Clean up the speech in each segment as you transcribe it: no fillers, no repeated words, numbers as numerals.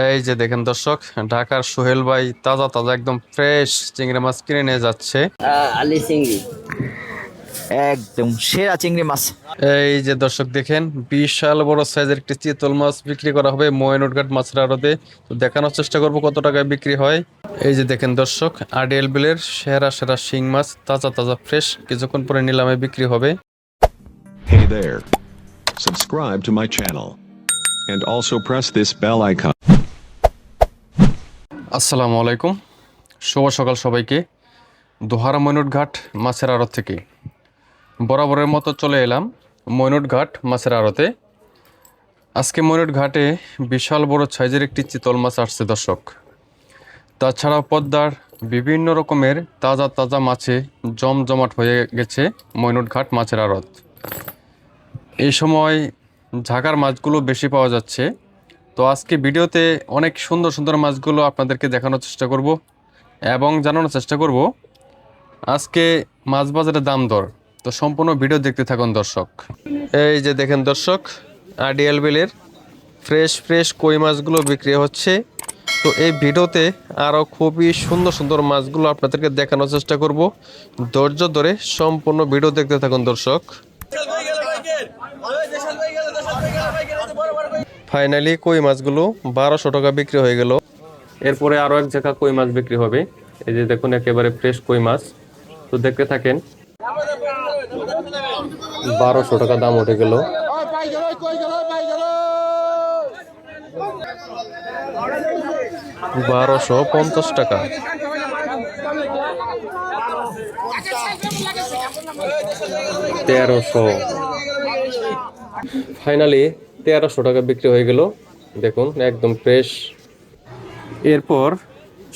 এই যে দেখেন দর্শক, ঢাকার সোহেল ভাই তাজা তাজা একদম ফ্রেশ চিংড়ি মাছ কিনে নিয়ে যাচ্ছে। আলি চিংড়ি একদম সেরা চিংড়ি মাছ। এই যে দর্শক দেখেন, বিশাল বড় সাইজের একটি চিতল মাছ বিক্রি করা হবে ময়নটঘাট মাছের আড়তে। তো দেখানোর চেষ্টা করব কত টাকায় বিক্রি হয়। এই যে দেখেন দর্শক, আড়িয়াল বিলের সেরা সেরা শিং মাছ তাজা তাজা ফ্রেশ কিছুক্ষণ পরে নিলামে বিক্রি হবে। Hey there. Subscribe to my channel. And also press this bell icon. আসসালামু আলাইকুম, শুভ সকাল সবাইকে। দোহারা ময়নটঘাট মাছের আড়ত থেকে বরাবরের মতো চলে এলাম ময়নটঘাট মাছের আড়তে। আজকে ময়নটঘাটে বিশাল বড় সাইজের একটি চিতল মাছ আসছে দর্শক। তাছাড়া পদ্মার বিভিন্ন রকমের তাজা তাজা মাছে জমজমাট হয়ে গেছে ময়নটঘাট মাছের আড়ত। এই সময় ঝাগার মাছগুলো বেশি পাওয়া যাচ্ছে। তো আজকে ভিডিওতে অনেক সুন্দর সুন্দর মাছগুলো আপনাদেরকে দেখানোর চেষ্টা করব এবং জানানোর চেষ্টা করব আজকে মাছ বাজারের দাম দর। তো সম্পূর্ণ ভিডিও দেখতে থাকুন দর্শক। এই যে দেখেন দর্শক, আড়িয়াল বিলের ফ্রেশ ফ্রেশ কই মাছগুলো বিক্রি হচ্ছে। তো এই ভিডিওতে আরও খুবই সুন্দর সুন্দর মাছগুলো আপনাদেরকে দেখানোর চেষ্টা করব। ধৈর্য ধরে সম্পূর্ণ ভিডিও দেখতে থাকুন দর্শক। ফাইনালি কই মাছগুলো 1200 টাকা বিক্রি হয়ে গেল। এরপরে আরও এক জায়গা কই মাছ বিক্রি হবে। এই যে দেখুন, একেবারে ফ্রেশ কই মাছ। তো দেখতে থাকেন। 1200 টাকা দাম উঠে গেল। 1250 টাকা। ফাইনালি 1300 টাকা বিক্রি হয়ে গেল। দেখুন একদম ফ্রেশ। এরপর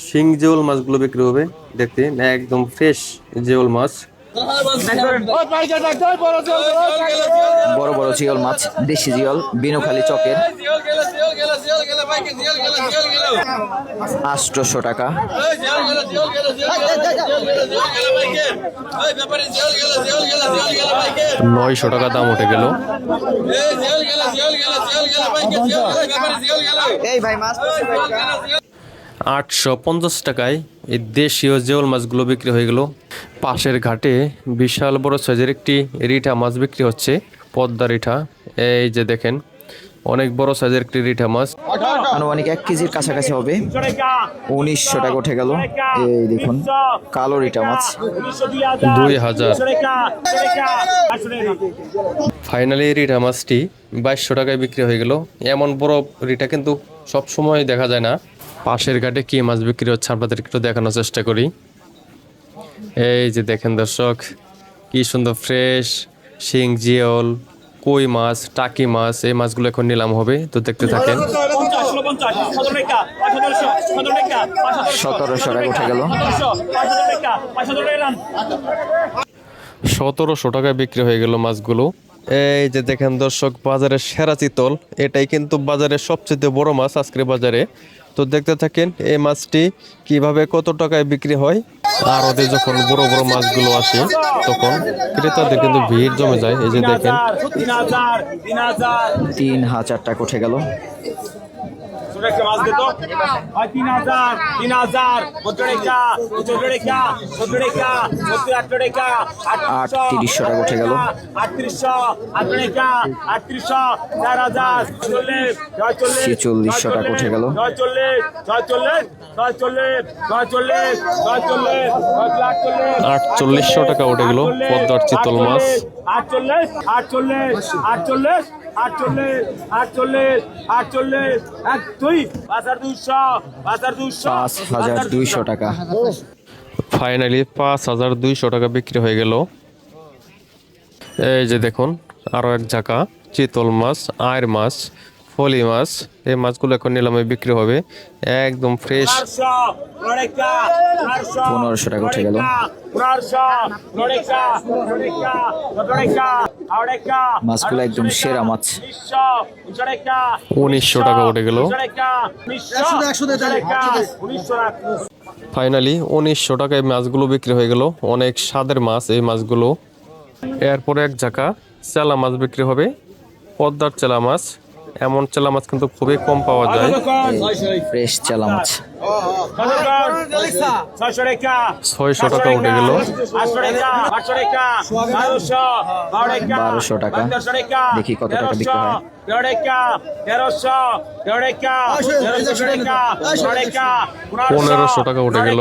শিং জিওল মাছগুলো বিক্রি হবে। দেখতে একদম ফ্রেশ জিওল মাছ। বড় বড় জিওল মাছ, দেশি জিওল, বিনুখালী চকের, 800 টাকা। 900 টাকা দাম উঠে গেল। এই ভাই মাছ 850 টাকায় এই দেশীয় জিওল মাছগুলো বিক্রি হয়ে গেল। পাশের ঘাটে বিশাল বড় সাইজের একটি রিঠা মাছ বিক্রি হচ্ছে, পদ্মা রিঠা। এই যে দেখেন, অনেক বড় সাইজের একটি রিঠা মাছ। আনুমানিক 1 কেজির কাছাকাছি হবে। 1900 টাকা উঠে গেল। এই দেখুন কালো রিটা মাছ 2000। ফাইনালি রিঠা মাছটি 2200 টাকায় বিক্রি হয়ে গেল। এমন বড় রিঠা কিন্তু সব সময় দেখা যায় না। পাশের ঘাটে কি মাছ বিক্রি হচ্ছে আপনাদের একটু দেখানোর চেষ্টা করি। এই যে দেখেন দর্শক, কি সুন্দর ফ্রেশ শিং জিওল, কই মাছ, টাকি মাছ। এই মাছগুলো এখন নিলাম হবে। তো দেখতে থাকেন। 1700 টাকা উঠে গেল। 1700 টাকায় বিক্রি হয়ে গেল মাছগুলো। এই যে দেখেন দর্শক, বাজারের সেরা চিতল। এটাই কিন্তু বাজারের সবচেয়ে বড় মাছ আজকের বাজারে। তো দেখতে থাকেন এই মাছটি কিভাবে কত টাকায় বিক্রি হয়। আর ওদের যখন বড় বড় মাছগুলো আসে তখন ক্রেতাদের কিন্তু ভিড় জমে যায়। এই যে দেখেন 3000 টাকা উঠে গেল। 3800 টাকা উঠে গেল। 4600 টাকা উঠে গেল। 4800 টাকা উঠে গেল পদ্মার চিতল মাছ। 5200 টাকা। ফাইনালি 5200 টাকা বিক্রি হয়ে গেল। এই যে দেখুন, আরো এক ঝাঁকা চিতল মাছ, আয়ের মাছ, ফলি মাছ। এই মাছগুলো এখন নিলামে বিক্রি হবে। একদম ফ্রেশ। 1500 টাকা উঠে গেল। মাছগুলো একদম সেরা মাছ। 1900 টাকা উঠে গেল। ফাইনালি 1900 টাকায় মাছগুলো বিক্রি হয়ে গেল। অনেক স্বাদের মাছ এই মাছগুলো। এরপরে এক ঝাঁকা চেলা মাছ বিক্রি হবে, পদ্মার চেলা মাছ। এমন চেলা মাছ কিন্তু খুবই কম পাওয়া যায়। ফ্রেশ চেলা মাছ 600 টাকা উঠে গেল। 1200 টাকা। দেখি কত টাকা বিক্রি হয়। 1500 টাকা উঠে গেল।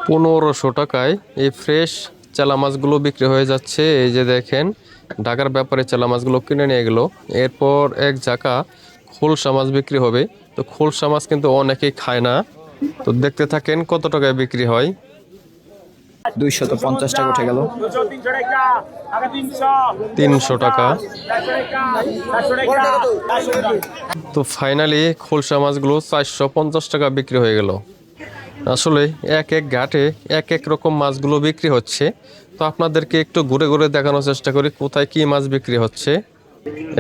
1500 টাকায় এই ফ্রেশ চেলা মাছগুলো বিক্রি হয়ে যাচ্ছে। এই যে দেখেন, ঢাকার ব্যাপারে চেলা মাছগুলো কিনে নিয়ে গেল। এরপর এক জায়গা খোলসা মাছ বিক্রি হবে। তো খোলসা মাছ কিন্তু অনেকেই খায় না। তো দেখতে থাকেন কত টাকায় বিক্রি হয়। 250 টাকা উঠে গেল। 300 টাকা। তো ফাইনালি খোলসা মাছগুলো 450 টাকা বিক্রি হয়ে গেল। আসলে এক এক ঘাটে এক এক রকম মাছগুলো বিক্রি হচ্ছে। তো আপনাদেরকে একটু ঘুরে ঘুরে দেখানোর চেষ্টা করি কোথায় কি মাছ বিক্রি হচ্ছে।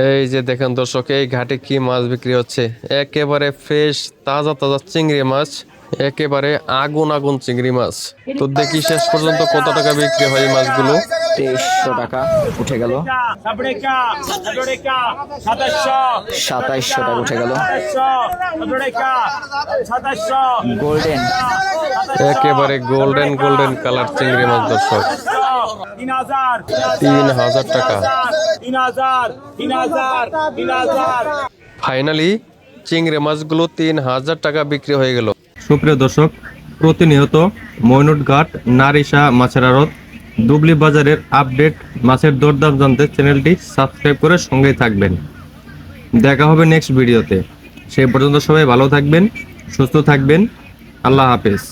এই যে দেখেন দর্শক, এই ঘাটে কি মাছ বিক্রি হচ্ছে। একেবারে ফ্রেশ তাজা তাজা চিংড়ি মাছ, একেবারে আগুন আগুন চিংড়ি মাছ। তো দেখি শেষ পর্যন্ত কত টাকা বিক্রি হয় এই মাছগুলো। 2300 টাকা উঠে গেল। 2700 টাকা উঠে গেল। গোল্ডেন, একেবারে গোল্ডেন গোল্ডেন কালার চিংড়ি মাছ দর্শক, 3000 টাকা। ফাইনালি চিংড়ি মাছগুলো 3000 টাকা বিক্রি হয়ে গেল। সুপ্রিয় দর্শক, প্রতিনিয়ত ময়নুট ঘাট নারিশা মাছের আড়ত দুবলি বাজারের আপডেট মাছের দরদাম জানতে চ্যানেলটি সাবস্ক্রাইব করে সঙ্গেই থাকবেন। দেখা হবে নেক্সট ভিডিওতে। সেই পর্যন্ত সবাই ভালো থাকবেন, সুস্থ থাকবেন। আল্লাহ হাফেজ।